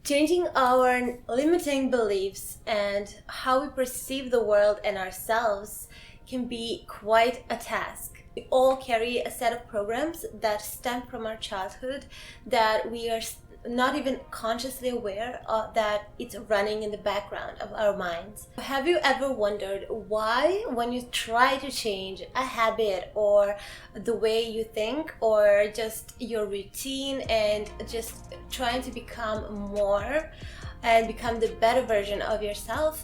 Changing our limiting beliefs and how we perceive the world and ourselves can be quite a task. We all carry a set of programs that stem from our childhood that we are not even consciously aware of, that it's running in the background of our minds. Have you ever wondered why, when you try to change a habit or the way you think or just your routine and just trying to become more and become the better version of yourself,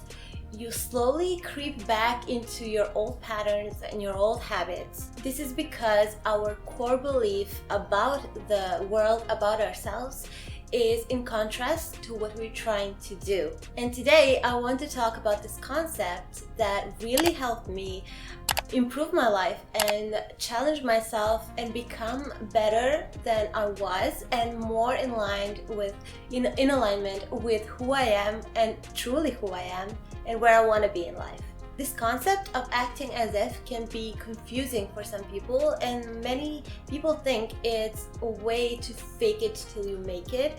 you slowly creep back into your old patterns and your old habits? This is because our core belief about the world, about ourselves, is in contrast to what we're trying to do. And today I want to talk about this concept that really helped me improve my life and challenge myself and become better than I was and more in alignment with who I am and truly who I am and where I want to be in life. This concept of acting as if can be confusing for some people, and many people think it's a way to fake it till you make it,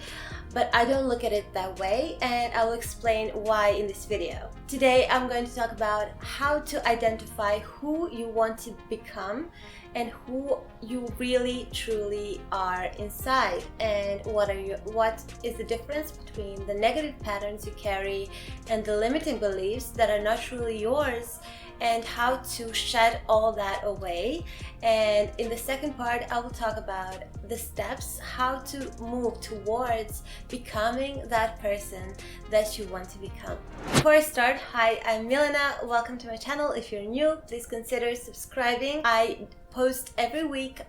but I don't look at it that way, and I will explain why in this video. Today I'm going to talk about how to identify who you want to become and who you really truly are inside, and what is the difference between the negative patterns you carry and the limiting beliefs that are not truly yours, and how to shed all that away. And in the second part I will talk about the steps how to move towards becoming that person that you want to become. Before I start, hi, I'm Milena. Welcome to my channel. If you're new, please consider subscribing. I post every week,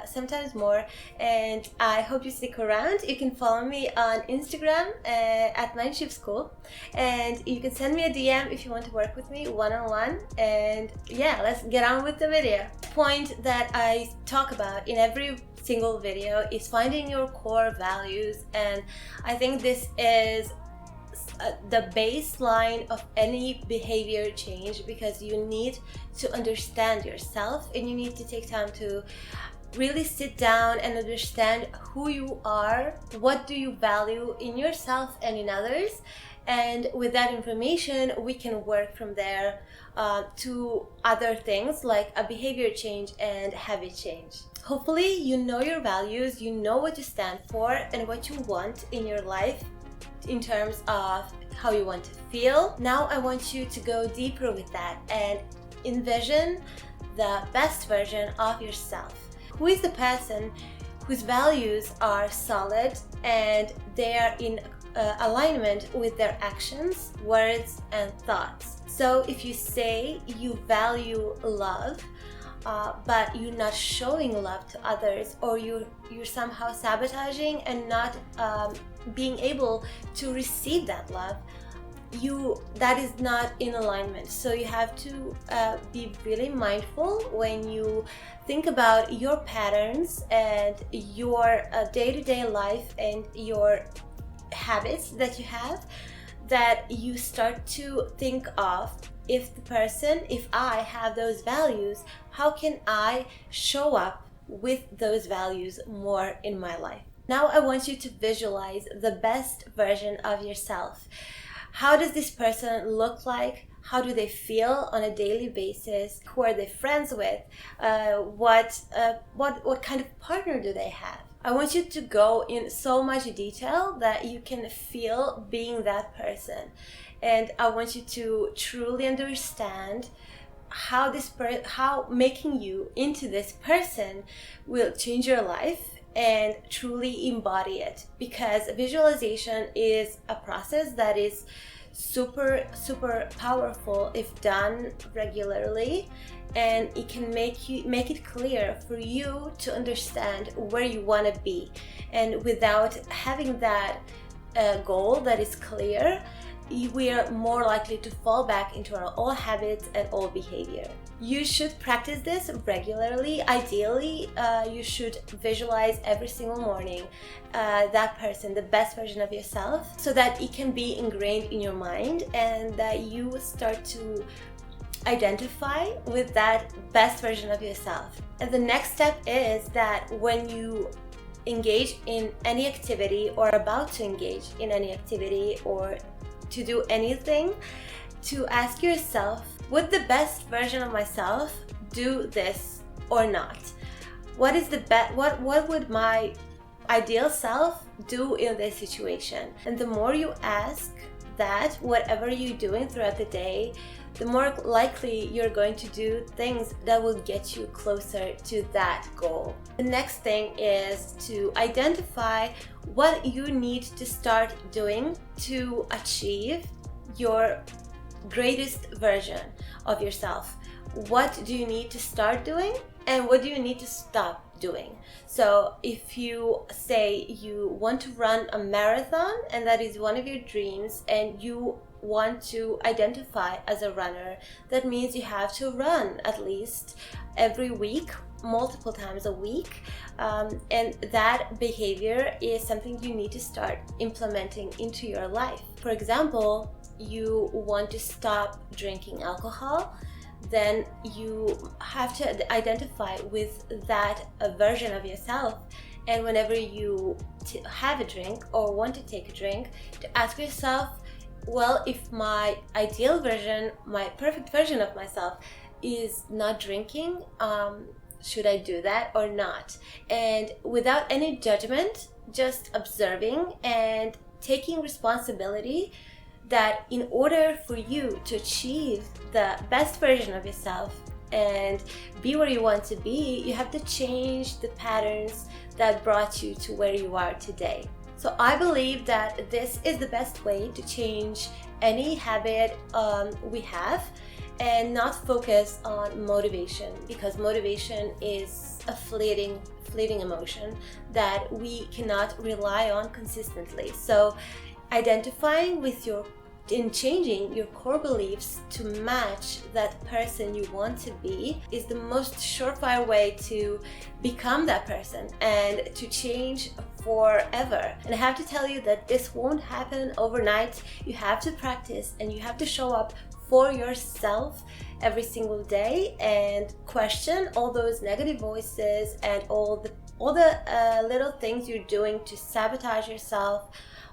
sometimes more, and I hope you stick around. You can follow me on Instagram at Mindship School, and you can send me a DM if you want to work with me one-on-one. And yeah, let's get on with the video. The point that I talk about in every single video is finding your core values, and I think this is the baseline of any behavior change, because you need to understand yourself and you need to take time to really sit down and understand who you are, what do you value in yourself and in others, and with that information we can work from there to other things like a behavior change and habit change. Hopefully you know your values, you know what you stand for and what you want in your life in terms of how you want to feel. Now I want you to go deeper with that and envision the best version of yourself. Who is the person whose values are solid and they are in alignment with their actions, words, and thoughts? So if you say you value love, but you're not showing love to others, or you're somehow sabotaging and not being able to receive that love, that is not in alignment. So you have to be really mindful when you think about your patterns and your day-to-day life and your habits that you have, that you start to think of, if I have those values, how can I show up with those values more in my life? Now I want you to visualize the best version of yourself. How does this person look like? How do they feel on a daily basis? Who are they friends with? What kind of partner do they have? I want you to go in so much detail that you can feel being that person. And I want you to truly understand how making you into this person will change your life and truly embody it. Because visualization is a process that is super powerful if done regularly, and it can make it clear for you to understand where you want to be. And without having that goal that is clear, we are more likely to fall back into our old habits and old behavior. You should practice this regularly. Ideally, you should visualize every single morning that person, the best version of yourself, so that it can be ingrained in your mind and that you start to identify with that best version of yourself. And the next step is that when you engage in any activity or about to engage in any activity or to do anything, to ask yourself, would the best version of myself do this or not? What is the what would my ideal self do in this situation? And the more you ask that, whatever you're doing throughout the day, the more likely you're going to do things that will get you closer to that goal. The next thing is to identify what you need to start doing to achieve your greatest version of yourself. What do you need to start doing and what do you need to stop doing? So if you say you want to run a marathon and that is one of your dreams and you want to identify as a runner, that means you have to run at least every week, multiple times a week, and that behavior is something you need to start implementing into your life. For example, you want to stop drinking alcohol, then you have to identify with that version of yourself, and whenever you have a drink or want to take a drink, to ask yourself, well, if my ideal version, my perfect version of myself is not drinking, should I do that or not? And without any judgment, just observing and taking responsibility that in order for you to achieve the best version of yourself and be where you want to be, you have to change the patterns that brought you to where you are today. So I believe that this is the best way to change any habit we have and not focus on motivation, because motivation is a fleeting emotion that we cannot rely on consistently. So identifying with in changing your core beliefs to match that person you want to be is the most surefire way to become that person and to change forever. And I have to tell you that this won't happen overnight. You have to practice and you have to show up for yourself every single day and question all those negative voices and all the little things you're doing to sabotage yourself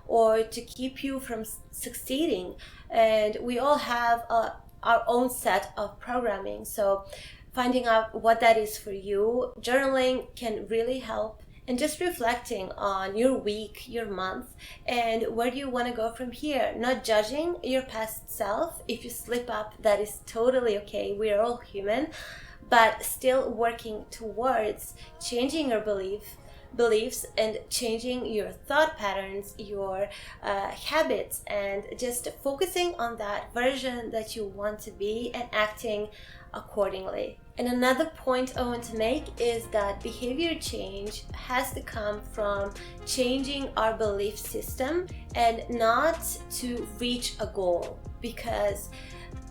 or to keep you from succeeding. And we all have our own set of programming. So finding out what that is for you, journaling can really help. And just reflecting on your week, your month, and where do you want to go from here. Not judging your past self. If you slip up, that is totally okay. We are all human. But still working towards changing your beliefs and changing your thought patterns, your habits, and just focusing on that version that you want to be and acting accordingly. And another point I want to make is that behavior change has to come from changing our belief system and not to reach a goal, because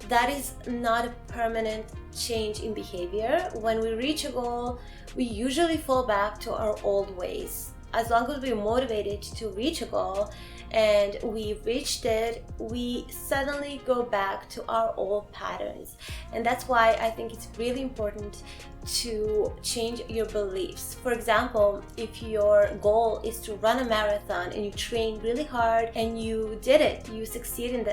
that is not a permanent change in behavior. When we reach a goal, we usually fall back to our old ways. As long as we're motivated to reach a goal and we reached it, we suddenly go back to our old patterns. And that's why I think it's really important to change your beliefs. For example, if your goal is to run a marathon and you train really hard and you did it, you succeeded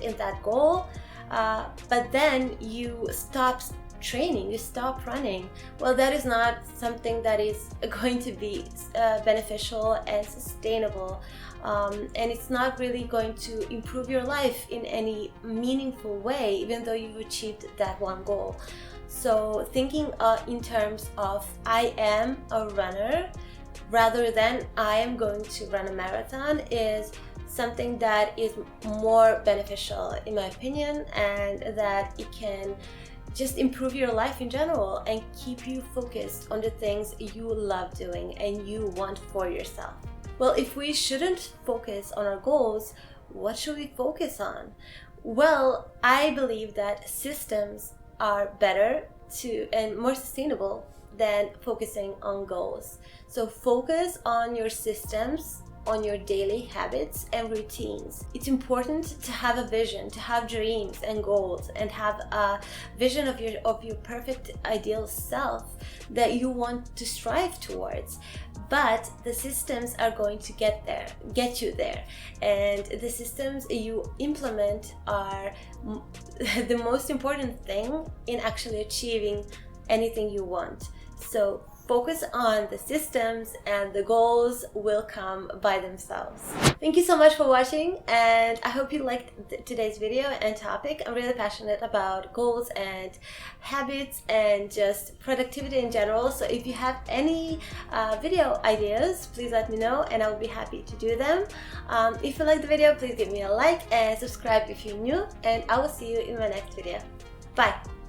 in that goal, but then you stop training, you stop running, well, that is not something that is going to be beneficial and sustainable, and it's not really going to improve your life in any meaningful way, even though you've achieved that one goal. So thinking in terms of I am a runner rather than I am going to run a marathon is something that is more beneficial in my opinion, and that it can just improve your life in general and keep you focused on the things you love doing and you want for yourself. Well, if we shouldn't focus on our goals, what should we focus on? Well, I believe that systems are better and more sustainable than focusing on goals. So focus on your systems on your daily habits and routines. It's important to have a vision, to have dreams and goals, and have a vision of your perfect ideal self that you want to strive towards. But the systems are going to get you there, and the systems you implement are the most important thing in actually achieving anything you want. So focus on the systems and the goals will come by themselves. Thank you so much for watching, and I hope you liked today's video and topic. I'm really passionate about goals and habits and just productivity in general. So if you have any video ideas, please let me know and I'll be happy to do them. If you like the video, please give me a like and subscribe if you're new, and I will see you in my next video. Bye!